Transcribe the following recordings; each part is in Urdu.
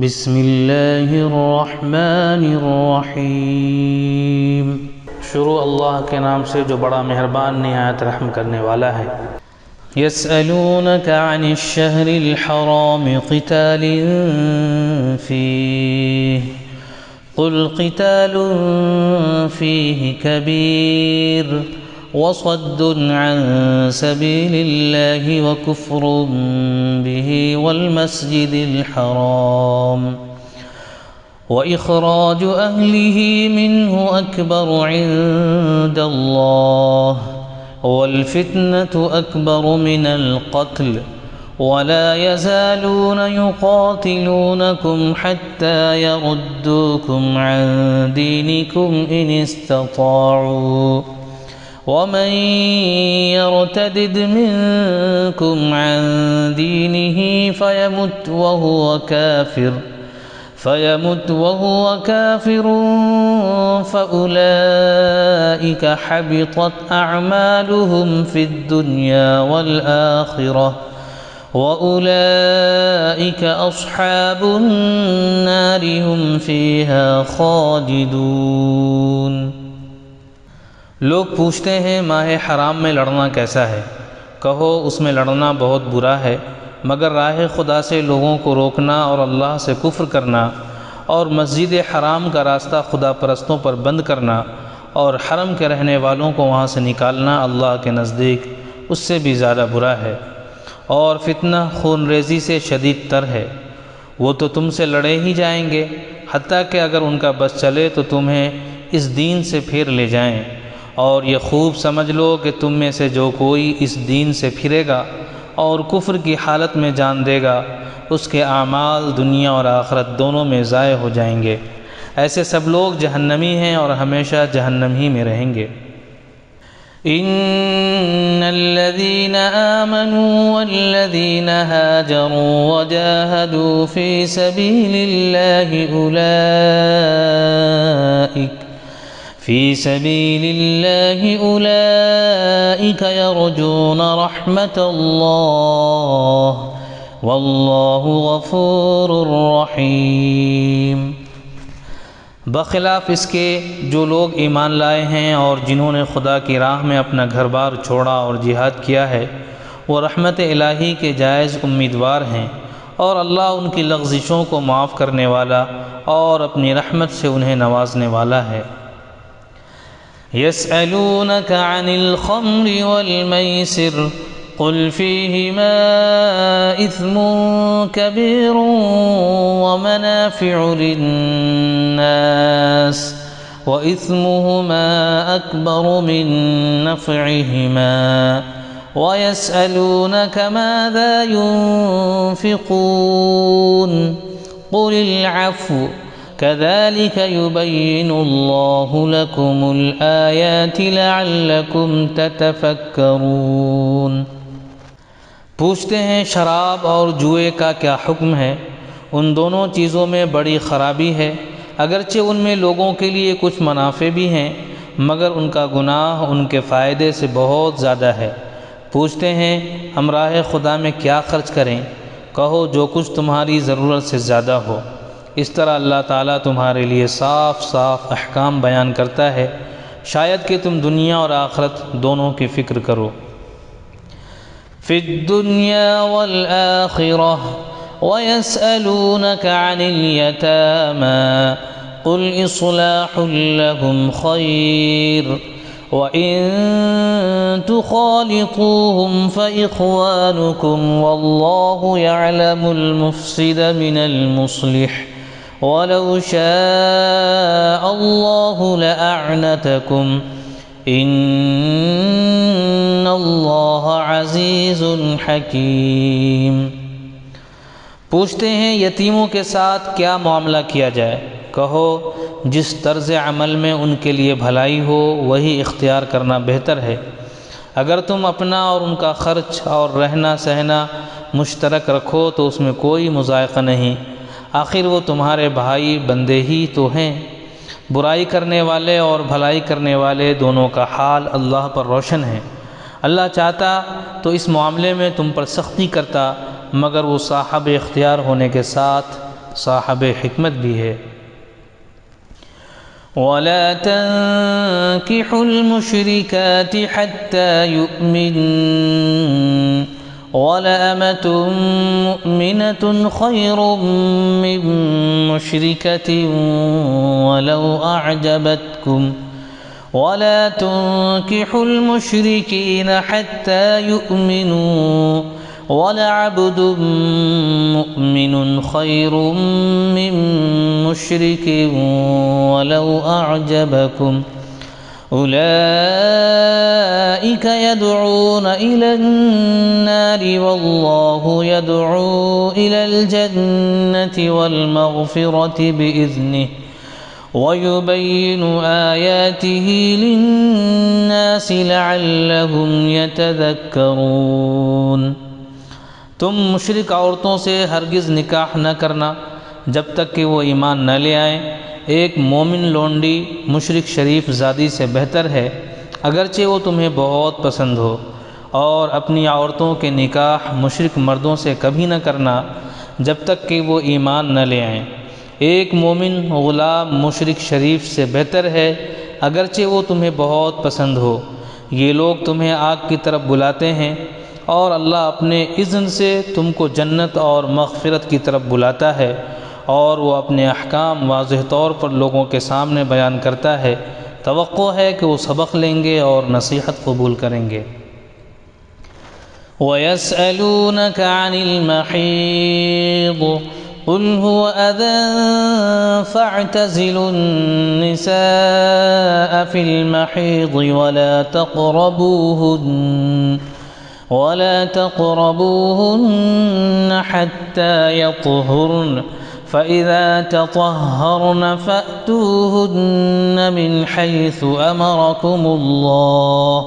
بسم اللہ الرحمن الرحیم۔ شروع اللہ کے نام سے جو بڑا مہربان نہایت رحم کرنے والا ہے۔ یسألونک عن الشہر الحرام قتال فیہ قل قتال فیہ کبیر وصد عن سبیل اللہ وکفر به والمسجد الحرام وإخراج أهله منه أكبر عند الله والفتنة أكبر من القتل ولا يزالون يقاتلونكم حتى يردوكم عن دينكم إن استطاعوا ومن يرتدد منكم عن دينه فيمت وهو كافر فأولئك حبطت أعمالهم في الدنيا والآخرة وأولئك أصحاب النار هم فيها خالدون۔ لوگ پوچھتے ہیں ماہ حرام میں لڑنا کیسا ہے؟ کہو اس میں لڑنا بہت برا ہے، مگر راہ خدا سے لوگوں کو روکنا اور اللہ سے کفر کرنا اور مسجد حرام کا راستہ خدا پرستوں پر بند کرنا اور حرم کے رہنے والوں کو وہاں سے نکالنا اللہ کے نزدیک اس سے بھی زیادہ برا ہے، اور فتنہ خون ریزی سے شدید تر ہے۔ وہ تو تم سے لڑے ہی جائیں گے، حتیٰ کہ اگر ان کا بس چلے تو تمہیں اس دین سے پھیر لے جائیں، اور یہ خوب سمجھ لو کہ تم میں سے جو کوئی اس دین سے پھرے گا اور کفر کی حالت میں جان دے گا، اس کے اعمال دنیا اور آخرت دونوں میں ضائع ہو جائیں گے۔ ایسے سب لوگ جہنمی ہیں اور ہمیشہ جہنم ہی میں رہیں گے۔ ان الذين آمنوا والذين هاجروا وجاهدوا في سبيل الله أولئك يرجون رحمة الله والله غفور رحيم۔ بخلاف اس کے جو لوگ ایمان لائے ہیں اور جنہوں نے خدا کی راہ میں اپنا گھر بار چھوڑا اور جہاد کیا ہے، وہ رحمت الہی کے جائز امیدوار ہیں، اور اللہ ان کی لغزشوں کو معاف کرنے والا اور اپنی رحمت سے انہیں نوازنے والا ہے۔ يسألونك عن الخمر والميسر قل فيهما إثم كبير ومنافع للناس وإثمهما أكبر من نفعهما ويسألونك ماذا ينفقون قل العفو كذلك يبين الله لكم الآيات لعلكم تتفكرون۔ پوچھتے ہیں شراب اور جوئے کا کیا حکم ہے؟ ان دونوں چیزوں میں بڑی خرابی ہے، اگرچہ ان میں لوگوں کے لیے کچھ منافع بھی ہیں، مگر ان کا گناہ ان کے فائدے سے بہت زیادہ ہے۔ پوچھتے ہیں ہم راہ خدا میں کیا خرچ کریں؟ کہو جو کچھ تمہاری ضرورت سے زیادہ ہو۔ اس طرح اللہ تعالیٰ تمہارے لیے صاف صاف احکام بیان کرتا ہے، شاید کہ تم دنیا اور آخرت دونوں کی فکر کرو۔ فی الدنیا والآخرہ وَيَسْأَلُونَكَ عَنِ الْيَتَامَى قُلْ إِصْلَاحٌ لَهُمْ خَيْرٌ وَإِن تُخَالِطُوهُمْ فَإِخْوَانُكُمْ وَاللَّهُ يَعْلَمُ الْمُفْسِدَ مِنَ الْمُصْلِحِ وَلَوْ شَاءَ اللَّهُ لَأَعْنَتَكُمْ إِنَّ اللَّهَ عَزِيزٌ حَكِيمٌ۔ پوچھتے ہیں یتیموں کے ساتھ کیا معاملہ کیا جائے؟ کہو جس طرز عمل میں ان کے لیے بھلائی ہو وہی اختیار کرنا بہتر ہے۔ اگر تم اپنا اور ان کا خرچ اور رہنا سہنا مشترک رکھو تو اس میں کوئی مضائقہ نہیں، آخر وہ تمہارے بھائی بندے ہی تو ہیں۔ برائی کرنے والے اور بھلائی کرنے والے دونوں کا حال اللہ پر روشن ہے۔ اللہ چاہتا تو اس معاملے میں تم پر سختی کرتا، مگر وہ صاحب اختیار ہونے کے ساتھ صاحب حکمت بھی ہے۔ وَلَا تَنكِحُوا الْمُشْرِكَاتِ حَتَّى يُؤْمِنَّ وَلَأَمَةٌ مُؤْمِنَةٌ خَيْرٌ مِّن مُّشْرِكَةٍ وَلَوْ أَعْجَبَتْكُمْ وَلَا تُنكِحُوا الْمُشْرِكِينَ حَتَّى يُؤْمِنُوا وَلَعَبْدٌ مُؤْمِنٌ خَيْرٌ مِّن مُّشْرِكٍ وَلَوْ أَعْجَبَكُمْ أُولَٰئِكَ يَدْعُونَ إِلَى النَّارِ وَاللَّهُ يَدْعُو إِلَى الْجَنَّةِ وَالْمَغْفِرَةِ بِإِذْنِهِ وَيُبَيِّنُ آيَاتِهِ لِلنَّاسِ لَعَلَّهُمْ يَتَذَكَّرُونَ۔ تم مشرک عورتوں سے ہرگز نکاح نہ کرنا جب تک کہ وہ ایمان نہ لے آئیں۔ ایک مومن لونڈی مشرک شریف زادی سے بہتر ہے، اگرچہ وہ تمہیں بہت پسند ہو، اور اپنی عورتوں کے نکاح مشرک مردوں سے کبھی نہ کرنا جب تک کہ وہ ایمان نہ لے آئیں۔ ایک مومن غلام مشرک شریف سے بہتر ہے، اگرچہ وہ تمہیں بہت پسند ہو۔ یہ لوگ تمہیں آگ کی طرف بلاتے ہیں، اور اللہ اپنے اذن سے تم کو جنت اور مغفرت کی طرف بلاتا ہے، اور وہ اپنے احکام واضح طور پر لوگوں کے سامنے بیان کرتا ہے۔ توقع ہے کہ وہ سبق لیں گے اور نصیحت قبول کریں گے۔ وَيَسْأَلُونَكَ عَنِ الْمَحِيضِ قُلْ هُوَ أَذًى فَاعْتَزِلُوا النِّسَاءَ فِي الْمَحِيضِ وَلَا تَقْرَبُوهُنَّ حَتَّى يَطْهُرْنَ فَإِذَا تَطَهَّرْنَ فَأْتُوهُنَّ مِنْ حَيْثُ أَمَرَكُمُ اللَّهُ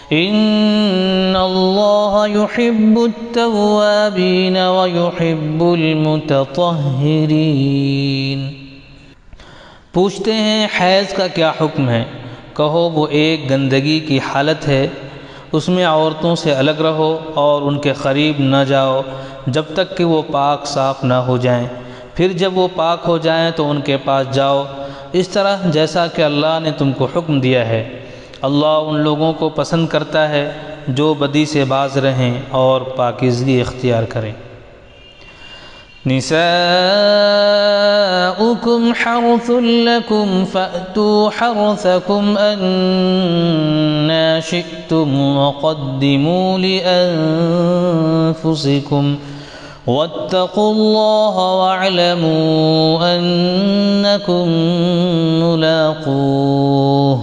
إِنَّ اللَّهَ يُحِبُّ التَّوَّابِينَ وَيُحِبُّ الْمُتَطَهِّرِينَ۔ پوچھتے ہیں حیض کا کیا حکم ہے؟ کہو وہ ایک گندگی کی حالت ہے، اس میں عورتوں سے الگ رہو اور ان کے قریب نہ جاؤ جب تک کہ وہ پاک صاف نہ ہو جائیں، پھر جب وہ پاک ہو جائیں تو ان کے پاس جاؤ، اس طرح جیسا کہ اللہ نے تم کو حکم دیا ہے۔ اللہ ان لوگوں کو پسند کرتا ہے جو بدی سے باز رہیں اور پاکیزگی اختیار کریں۔ نساؤکم حرث لکم فأتوا حرثکم أنا شئتم وقدموا لأنفسکم واتقوا اللہ واعلموا انکم ملاقوہ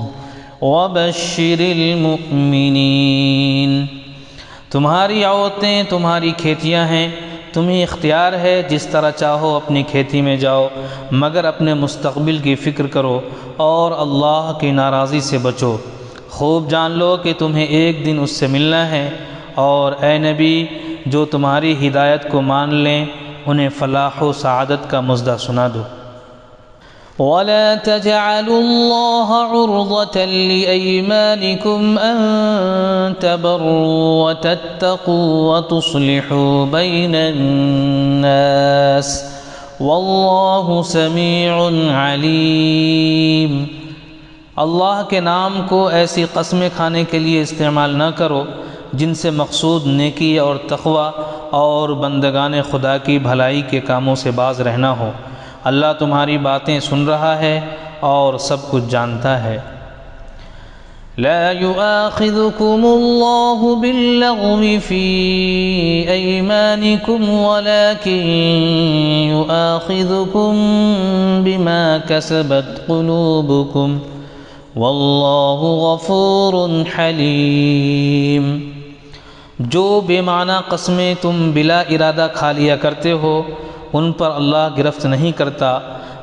وبشر المؤمنین۔ تمہاری عورتیں تمہاری کھیتیاں ہیں، تمہیں اختیار ہے جس طرح چاہو اپنی کھیتی میں جاؤ، مگر اپنے مستقبل کی فکر کرو اور اللہ کی ناراضی سے بچو۔ خوب جان لو کہ تمہیں ایک دن اس سے ملنا ہے، اور اے نبی جو تمہاری ہدایت کو مان لیں انہیں فلاح و سعادت کا مژدہ سنا دو۔ وَلَا تَجْعَلُوا اللَّهَ عُرْضَةً لِأَيْمَانِكُمْ أَن تَبَرُّوا وَتَتَّقُوا وَتُصْلِحُوا بَيْنَ النَّاسِ وَاللَّهُ سَمِيعٌ عَلِيمٌ۔ اللہ کے نام کو ایسی قسمیں کھانے کے لیے استعمال نہ کرو جن سے مقصود نیکی اور تقوی اور بندگان خدا کی بھلائی کے کاموں سے باز رہنا ہو۔ اللہ تمہاری باتیں سن رہا ہے اور سب کچھ جانتا ہے۔ لا يؤاخذكم الله باللغو في أيمانكم ولكن يؤاخذكم بما كسبت قلوبكم والله غفور حليم۔ جو بے معنی قسمیں تم بلا ارادہ کھا لیا کرتے ہو ان پر اللہ گرفت نہیں کرتا،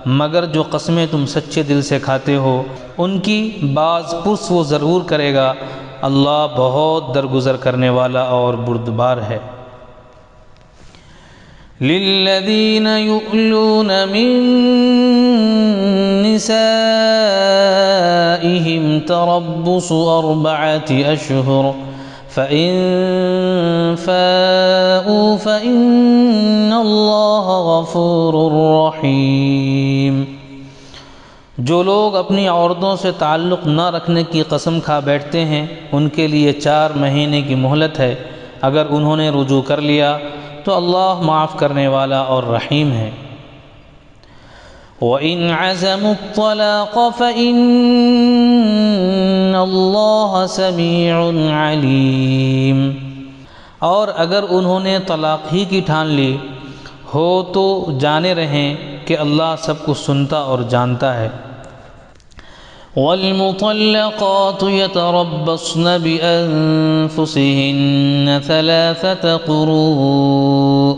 مگر جو قسمیں تم سچے دل سے کھاتے ہو ان کی باز پرس وہ ضرور کرے گا۔ اللہ بہت درگزر کرنے والا اور بردبار ہے۔ للذین یؤلون من نسائهم تربص 4 أشهر فَإِن فَاءُوا فَإِنَّ اللَّهَ غَفُورٌ رَّحِيمٌ۔ جو لوگ اپنی عورتوں سے تعلق نہ رکھنے کی قسم کھا بیٹھتے ہیں ان کے لیے 4 مہینے کی مہلت ہے، اگر انہوں نے رجوع کر لیا تو اللہ معاف کرنے والا اور رحیم ہے۔ وَإِنْ عَزَمُوا الطَّلَاقَ فَإِنَّ اللَّهَ سَمِيعٌ عَلِيمٌ۔ اور اگر انہوں نے طلاق ہی کی ٹھان لی ہو تو جانے رہیں کہ اللہ سب کچھ سنتا اور جانتا ہے۔ وَالْمُطَلَّقَاتُ يَتَرَبَّصْنَ بِأَنفُسِهِنَّ 3 قُرُوءٍ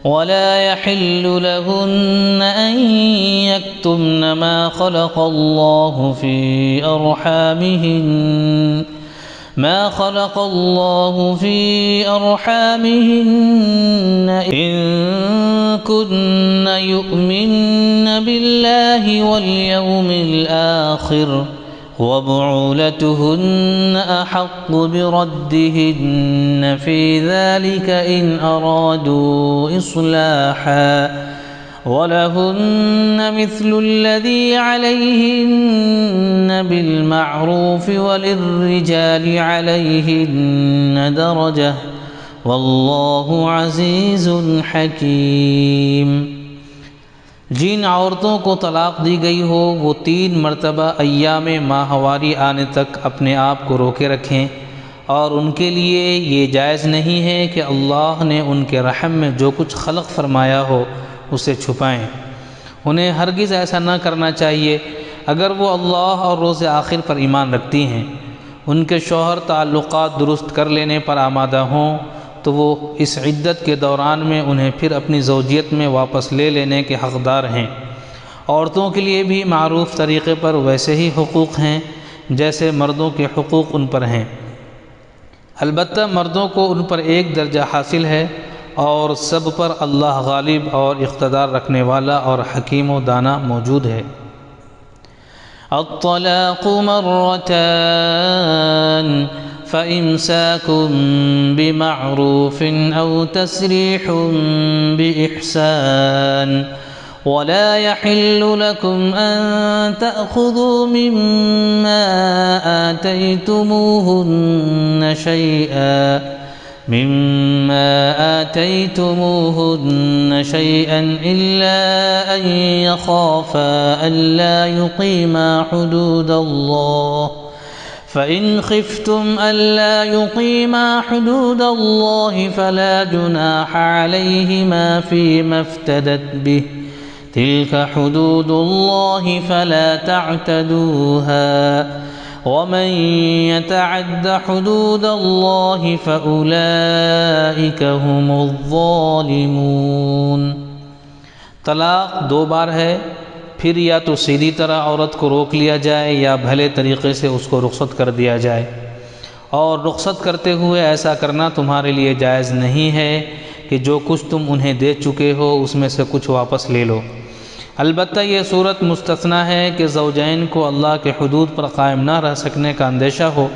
وَلَا يَحِلُّ لَهُنَّ أَن يَكْتُمْنَ مَا خَلَقَ اللَّهُ فِي أَرْحَامِهِنَّ إِن كُنَّ يُؤْمِنَّ بِاللَّهِ وَالْيَوْمِ الْآخِرِ وَبُعُولَتُهُنَّ أَحَقُّ بِرَدِّهِنَّ فِي ذَلِكَ إِنْ أَرَادُوا إِصْلَاحًا وَلَهُنَّ مِثْلُ الَّذِي عَلَيْهِنَّ بِالْمَعْرُوفِ وَلِلرِّجَالِ عَلَيْهِنَّ دَرَجَةٌ وَاللَّهُ عَزِيزٌ حَكِيمٌ۔ جن عورتوں کو طلاق دی گئی ہو وہ 3 مرتبہ ایام ماہواری آنے تک اپنے آپ کو روکے رکھیں، اور ان کے لیے یہ جائز نہیں ہے کہ اللہ نے ان کے رحم میں جو کچھ خلق فرمایا ہو اسے چھپائیں۔ انہیں ہرگز ایسا نہ کرنا چاہیے اگر وہ اللہ اور روز آخر پر ایمان رکھتی ہیں۔ ان کے شوہر تعلقات درست کر لینے پر آمادہ ہوں تو وہ اس عدت کے دوران میں انہیں پھر اپنی زوجیت میں واپس لے لینے کے حقدار ہیں۔ عورتوں کے لیے بھی معروف طریقے پر ویسے ہی حقوق ہیں جیسے مردوں کے حقوق ان پر ہیں، البتہ مردوں کو ان پر ایک درجہ حاصل ہے، اور سب پر اللہ غالب اور اقتدار رکھنے والا اور حکیم و دانا موجود ہے۔ الطلاق مرتان فإمساك بمعروف أو تسريح بإحسان ولا يحل لكم أن تأخذوا مما آتيتموهن شيئا إلا أن يخافا ألا يقيما حدود الله فإن خفتم ألا يقيما حدود الله فلا جناح عليهما فيما افتدت به تلك حدود الله فلا تعتدوها ومن يتعد حدود الله فأولئك هم الظالمون۔ طلاق 2 بار ہے، پھر یا تو سیدھی طرح عورت کو روک لیا جائے یا بھلے طریقے سے اس کو رخصت کر دیا جائے، اور رخصت کرتے ہوئے ایسا کرنا تمہارے لیے جائز نہیں ہے کہ جو کچھ تم انہیں دے چکے ہو اس میں سے کچھ واپس لے لو۔ البتہ یہ صورت مستثنیٰ ہے کہ زوجین کو اللہ کے حدود پر قائم نہ رہ سکنے کا اندیشہ ہو۔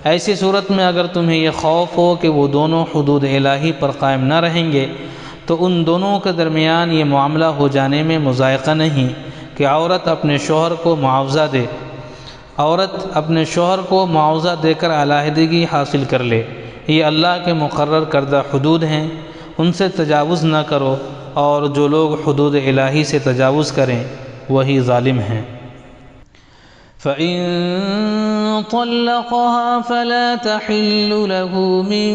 ایسی صورت میں اگر تمہیں یہ خوف ہو کہ وہ دونوں حدود الہی پر قائم نہ رہیں گے تو ان دونوں کے درمیان یہ معاملہ ہو جانے میں مضائقہ نہیں کہ عورت اپنے شوہر کو معاوضہ دے، عورت اپنے شوہر کو معاوضہ دے کر علیحدگی حاصل کر لے۔ یہ اللہ کے مقرر کردہ حدود ہیں، ان سے تجاوز نہ کرو، اور جو لوگ حدود الہی سے تجاوز کریں وہی ظالم ہیں۔ فَإِن طَلَّقَهَا فَلَا تَحِلُّ لَهُ مِن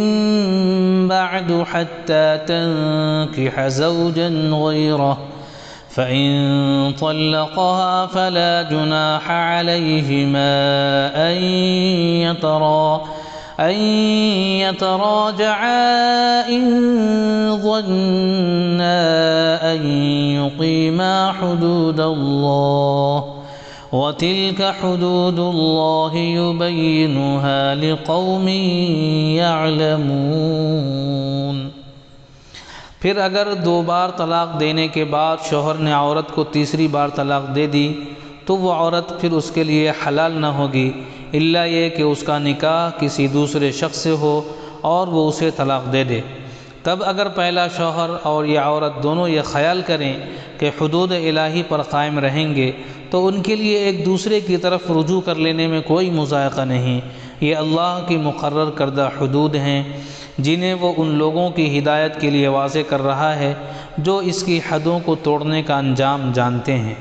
بَعْدُ حَتَّى تَنكِحَ زَوْجًا غَيْرَهُ فَإِن طَلَّقَهَا فَلَا جُنَاحَ عَلَيْهِمَا أن يتراجعا إن ظنا أن يقيما حدود الله وتلك حدود الله يبينها لقوم يعلمون۔ پھر اگر 2 بار طلاق دینے کے بعد شوہر نے عورت کو تیسری بار طلاق دے دی تو وہ عورت پھر اس کے لیے حلال نہ ہوگی الا یہ کہ اس کا نکاح کسی دوسرے شخص سے ہو اور وہ اسے طلاق دے دے۔ تب اگر پہلا شوہر اور یہ عورت دونوں یہ خیال کریں کہ حدود الہی پر قائم رہیں گے تو ان کے لیے ایک دوسرے کی طرف رجوع کر لینے میں کوئی مضائقہ نہیں۔ یہ اللہ کی مقرر کردہ حدود ہیں جنہیں وہ ان لوگوں کی ہدایت کے لیے واضح کر رہا ہے جو اس کی حدوں کو توڑنے کا انجام جانتے ہیں۔